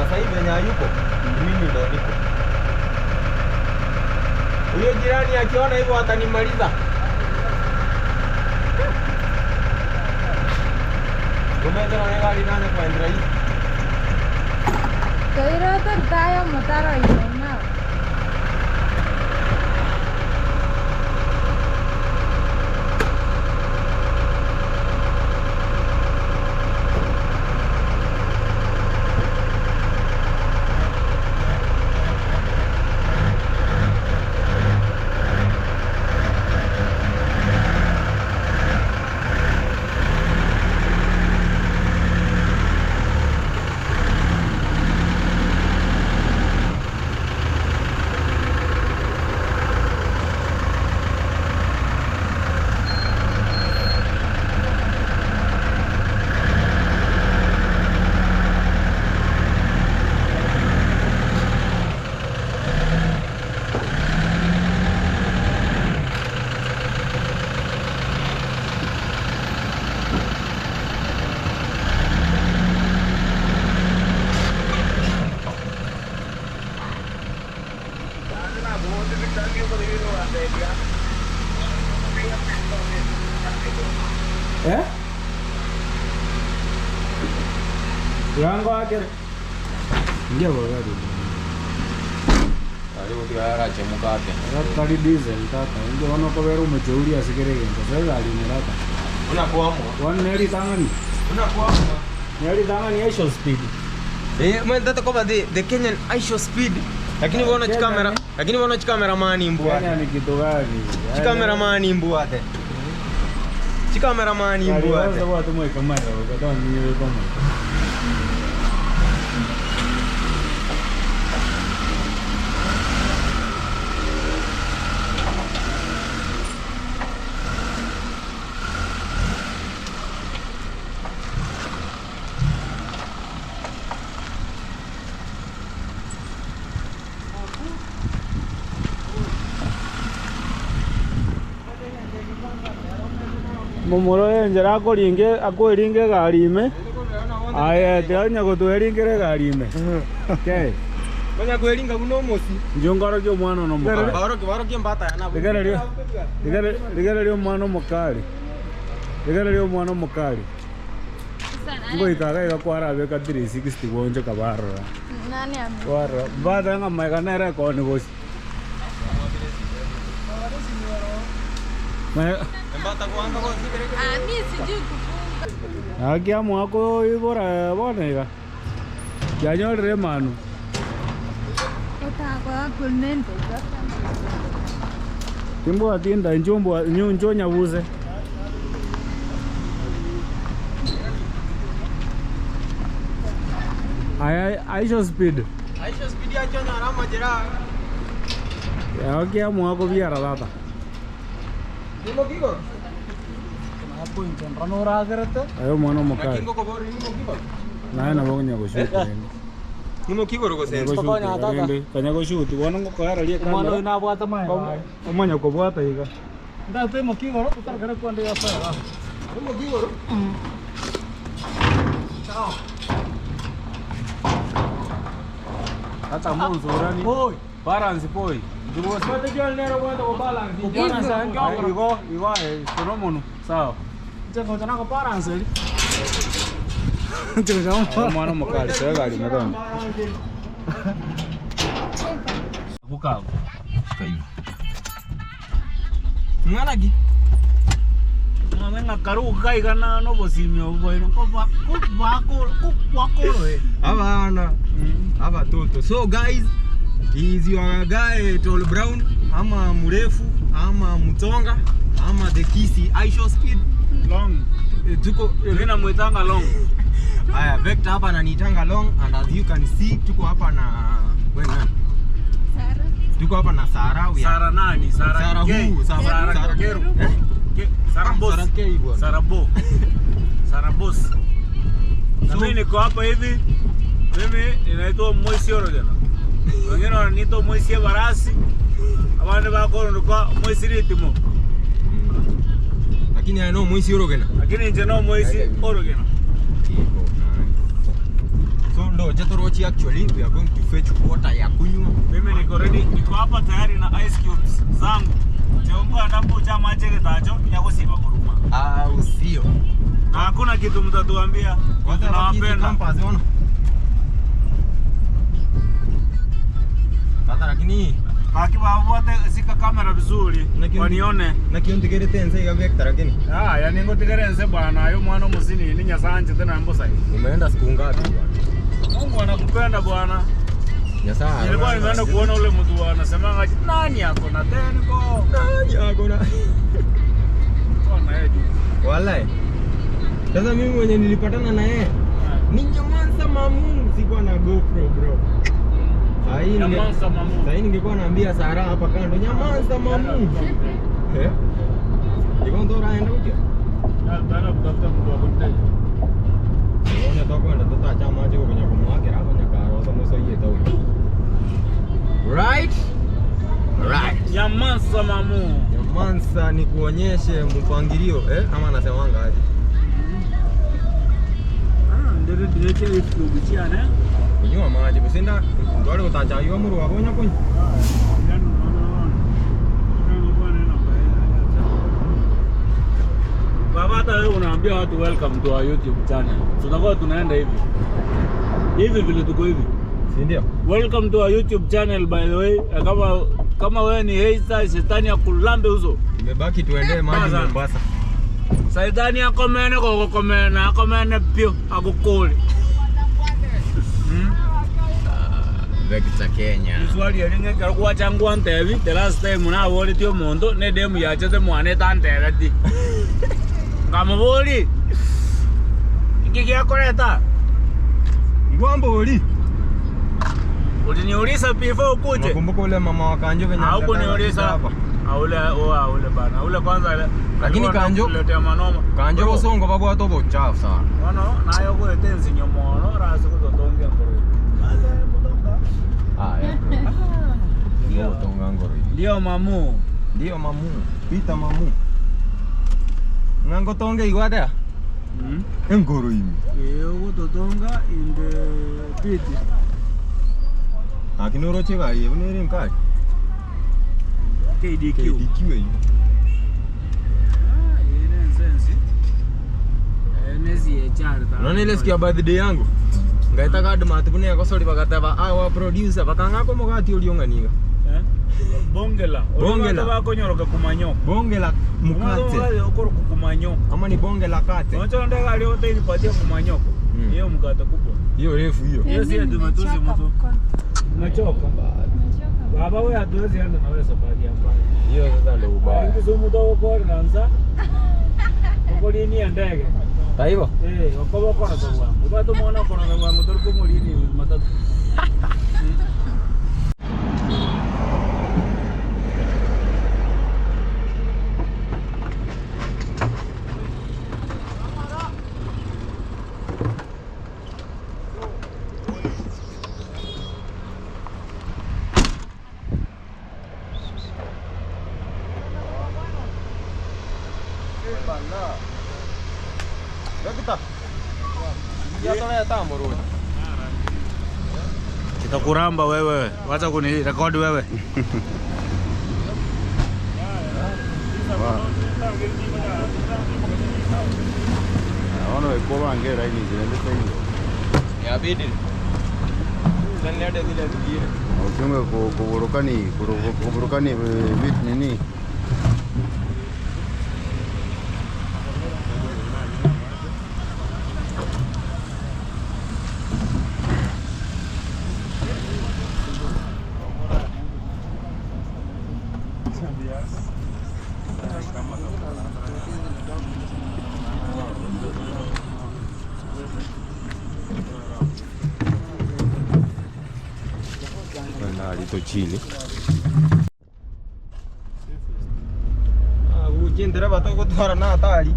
sasa hivi venye hayuko mimi ndo niko. Huyo jirani akiona hivyo atanimaliza. Kumeza na gari nane kwa Andrea hii. Kaira tayo matara ina. Yango wake. Ndio gari. Karibu tiara chemuka yake. Gari diesel tata. Ndio wana kwa wewe umejeuri asikirege. Sasa gari ni rata. Unakuamwa. One neri tangani. Unakuamwa. Neri tangani aisho speed. Mwendato kwa the Kenyan aisho speed. Lakini wana kamera. Lakini wana cameraman imbua. Kenya ni kitu gani? Cameraman imbua te. Cameraman imbua te. Sasa watu mwe kamera. Kwa ni wewe kama. Mumuro yenjera akoringe gari ime. Aya tanya gutweringire gari ime. Okay. Banya kweringa kuno mosi. Njongaro kyo mwana no mukali. Baro kimbata yana. Ligere lyo mwana mukali. Ligere lyo mwana mukali. Ngo ikaga igakwara beka 360 wonje kabarra. Nani ame? Warra. Bada nga maganera ko ni gosi. Mbata kuanga kwa sikere. Mimi sijui kufunga. Agia mwako ibora bonega. Yanyorre manu. Otakwa kulnende. Timbo atinda njombo nyonya buze. Aisho speed. Aisho speed ya chona rama jera. Agia mwako biara data. Nimo kigo. Hapo incontrano ragarete. Ayo mwana mukali. Kingo ko bori nimo kigo. Na bonya go shoot. Nimo kigo ro go sense. Kanya go shoot. Wana ngo kara lie kana. Mwana na bwata mai. Omanya ko bwata iga. Ndate mo kigo ro utaragara kwande ya fa. Nimo kigo ro. Ciao. Hata monzo urani. Oi. Balance boy. Dibo sote jol nero kwenda ko balance. Balance Igo konomono. Sawa. Jengo jana ko balance. Jengo jana mwana mukali sasa gari mekana. Bukao. Kaiba. Mwanagi. Namenga karu kai kana no bosimio boino ko kwako eh. Abana. Aba toto. So guys, is your guy Tall Brown ama mrefu ama mtonga ama the kisi Aisho speed Long. Tuko Nina mwitanga long. Haya Vector hapa ananitanga long and as you can see tuko hapa na wewe nani? Sara. Tuko hapa na Sara. Sara nani? Sara huu, Sara Kero. Sara boss. Sara Kei bwana. Sara bo. Sara boss. Na mimi niko hapa hivi. Mimi ninaitwa Moisi Orogena. Wengine wananiita Moisi Barasi. Abandi bako ndikwa Moisi Ritmo. Lakini I know Moisi Orogena. Lakini nje no Moisi Orogena. So ndo Wacha torochi actually we are going to fetch water ya kunywa. Mimi niko ready, niko hapa tayari na ice cubes zangu. Chombo ndambo cha maji kitacho ya kusiba kuruma. Usio. Na hakuna kitu mtatuambia. Tunawapenda. Tata lakini Hakiba wote sika kamera vizuri. Wanione. Na kionte kere tense ya vector lakini. Yani ngote kere nse bwana, yo mwana muzini ni Nyasanje tena mbosa hii. Umeenda siku ngapi bwana? Mungu anakupenda bwana. Nyasara. Nilikuwa nimeenda kuona ule mtu anasema nani yako na tenko. Nani yako na. Bwana yeye. Wallahi. Sasa mimi mwenye nilipatana na yeye ni Nyamansa Mamu, sikuwa na GoPro bro. Nyamansa Mamu. Sasa ningekuwa naambia Sara hapa kando Nyamansa Mamu. Niko ndo raenda huko. Tana kutafuta mtu wa kunteja. Unaona toka ndo tutacha maji huko kwenye kumwake hapo nyakaro sasa mso yeye tao. Right? Right. Nyamansa Mamu. Nyamansa ni kuonyeshe mpangilio ama anasemanga aje? Ndio direction ifukubichia ne? Kunywa maji kusenda ndo wale utacha hiyo muru wakonya kwenye. Baba hata wewe unaambia watu welcome to our YouTube channel. Tutakuwa tunaenda hivi. Hivi vile tuko hivi. Si ndio? Welcome to our YouTube channel by the way. Kama wewe ni hater shetani ya kulambe uso. Imebaki tuendee maji Mombasa. Saidani akomene koko komena akomene pio akukuli. Vector Kenya. Swali yenge kwa changu antevi the last time na wole tio mondo ne demu ya chete mwane tanteve ti. Kama woli. Iki kia koreta. Ngwambo woli. Uliniuliza before ukuje. Nakumbuka ule mama wa Kanjo venye Haukuniuliza hapa. Ule bana. Ule kwanza lakini Kanjo letea manoma. Kanjo usongo babu atobo chafu sana. Nayo kwa tenzi nyomono rasa kutotonge ngoro. Ndio tonga ngoro. Ndio Mamu. Ndio Mamu. Pita Mamu. Ngango tonge igwada? Ngoro hivi. Kutotonga in the pit. Akinoro chega hivi ni rimkai. KDQ hiyo. Ile sensi. Nezi echarta. Unaona ile siku ya birthday yangu? Ngaita kadi matibune yakosori bakataba awa producer bakangako mogati uliong'aniga. Bongela. Bongela bakonyoroka kumanyoko. Bongela mukate. Okoro kumanyoko. Ama ni bongela kate. Unacho ndega alio tena nipatie kumanyoko. Hiyo mkate kubwa. Hiyo refu hiyo. Hiyo si ndio matuzi mtu. Unachoka. Baba wewe hatuwezi enda na wewe safari hapa. Hiyo sasa ndio ubaya. Kisumu dogo kwa nanza. Uko lini ndege? Taivo? Wako kona sawa. Ubato mwana kona sawa motor ko mulini matatu. Kitakuramba wewe, wacha kuni record wewe. Naona wewe ngera hii ndio hiyo. Ya bidi. Sasa ndio zile zingine. Ukiunga kuburukani vitu nini? Alito chini. Ujendera bato kutwara na atali.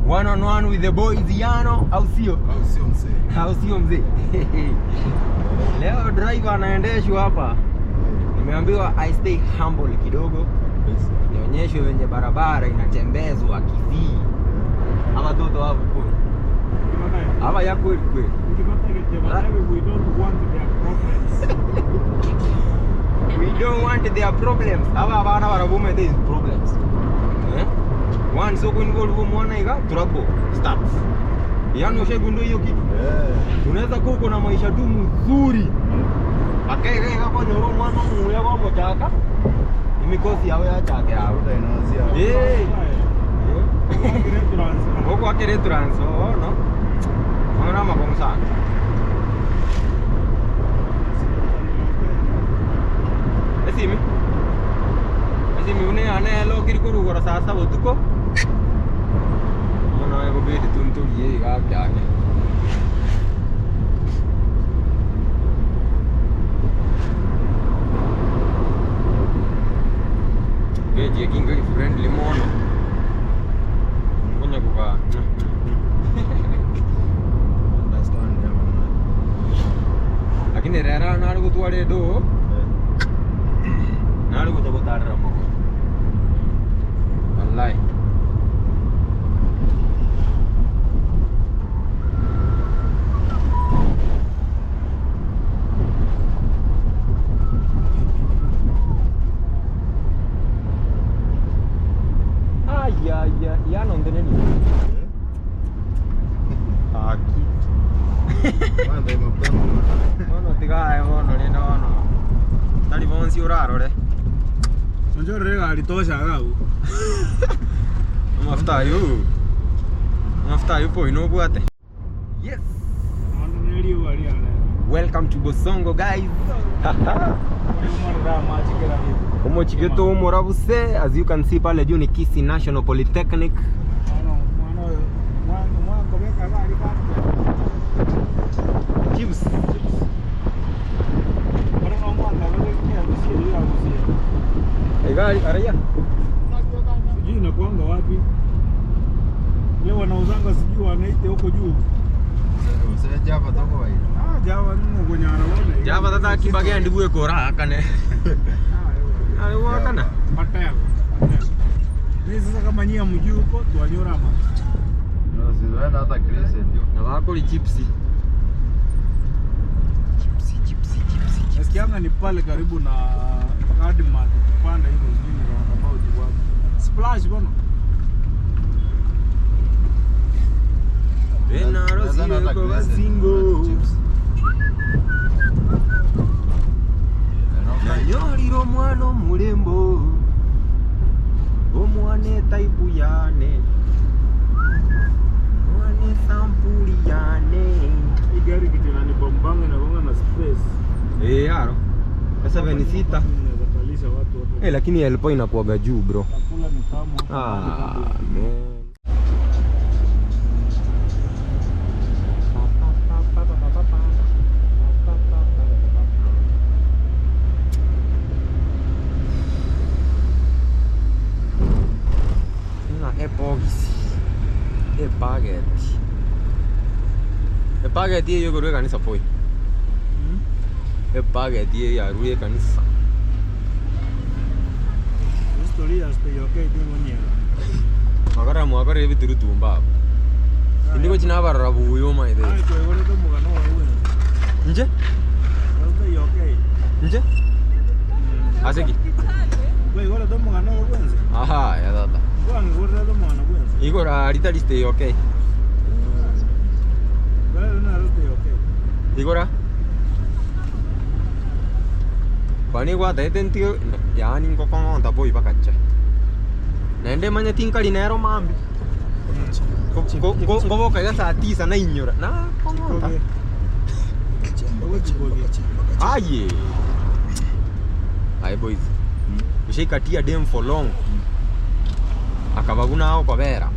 One on one with the boys Yano au sio? Au sio mzee? Leo driver anaendeshwa hapa. Nimeambiwa I stay humble kidogo. barabara inatembezwa kivii. Ama watoto wao kweli. Ama ya kweli kweli. We don't want their problems. We don't want their problems. Aba abana barabume these problems. One so involve mwana iga trouble starts. Yaani ushagundu hiyo kitu. Unaweza kuwa uko na maisha tu mzuri. Akaega hapo nyoro mwana muya kwa mchaka. Imikosi yawe achake hapo. Huko akire transfer, no? Mwana makomo sana. Esimi une anelo kirikuru gora sasa botuko. Mwana ego bidi tuntulie gake. Geje kinga friendly mono. Ngonya kuka. Lakini rara naru gutware do. Naru gutagotara mo. Wallahi. Ya non teneni. Aqui. Manda mapema. Mono tigae mono ni nono. Tali bonsi oraro re. Unajua rega alitosha gau. Mafuta yupo inobwate. Yes. Welcome to Bosongo guys. Omochigeto Morabuse, as you can see pale juu ni Kisii National Polytechnic. Chips. Egali araya. Sijui inakuanga wapi. Leo wanauzanga sijui wanaite huko juu. Sasa Java toko wapi? Java nimo kwenye anaona. Java tata kibage ndibuye kora akane. Ayo wakana. Mateo. Ni sasa kama nyia mjuu huko tualiona ama. No, sizoenda hata Grace ndio. Na wako li chipsi. Nasikianga ni pale karibu na Admat kupanda hizo zingine roundabout wapi. Splash bwana. Benaro ziko bazingo. Nyoriro mwano mulembo. Omwane taipu yane. Mwane sampuli yane. Hii gari kitina ni bombanga na gonga na space. Yaro. Sasa venisita. Inaweza watu wote. Lakini elpo inakuwaga juu bro. Chakula ni tamu. Man. Spaghetti hiyo kwa kanisa poi. Spaghetti hiyo ya ruye kanisa. Historia stay okay demonia. Magara mwakara hivi turutumba. Ndiko china barabu yo maide. Ai kwa hiyo ndo mugano wewe. Nje? Stay okay. Nje? Aseki. Wewe ndo ndo mugano wewe. Aha, ya dada. Kwani wewe ndo mugano wewe. Iko alita stay okay. Igora. Kwani kwa tete ntio yani ngoko nda boy bakacha. Nende manya tinkali nero mambi. Ngobo kaga saa 9 na inyora. Na kongonda. Aye. Aye boys. Ushikatia dem for long. Akabaguna hao kwa vera.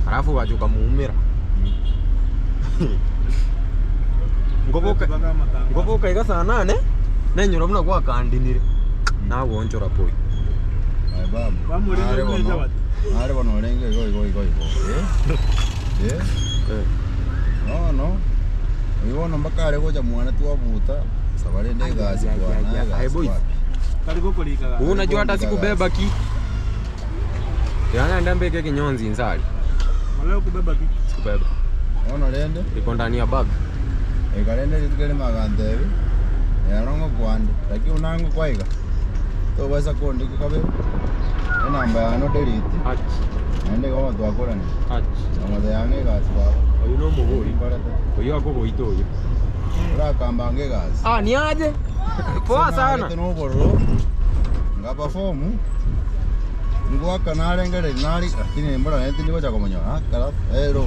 Alafu wajuka muumira. Ngoboka iga saa 8 na nyoro muna kwa kandinire na wonjora poi. Ai babu. Bamu leo ndio watu. Are bono lenge go. No. Uiona mbakare goja mwana tu wabuta. Sabale ndega zikwana. Ai boys. Karibu kulika. Unajua hata sikubeba ki. Yana ndambeke kinyonzi nsali. Leo kubeba kitu. Sikubeba. Ono lende. Iko ndani ya bag. Ikalende litukele magandevi. Yarongo kwande. Lakini unango kwaiga. Toweza kuandika kabe. Namba ya no delete. Ach. Nende kama twakora ni. Ach. Namba yange gasi baba. Oyu no muhuri. Barata. Oyu ako ito oyu. Ora kambange gasi. Ah, ni aje? Poa sana. No borro. Ngapa fomu. Ngwa kanale ngere nali lakini mbona neti niko cha kumonyo. Ah, kala. Ero.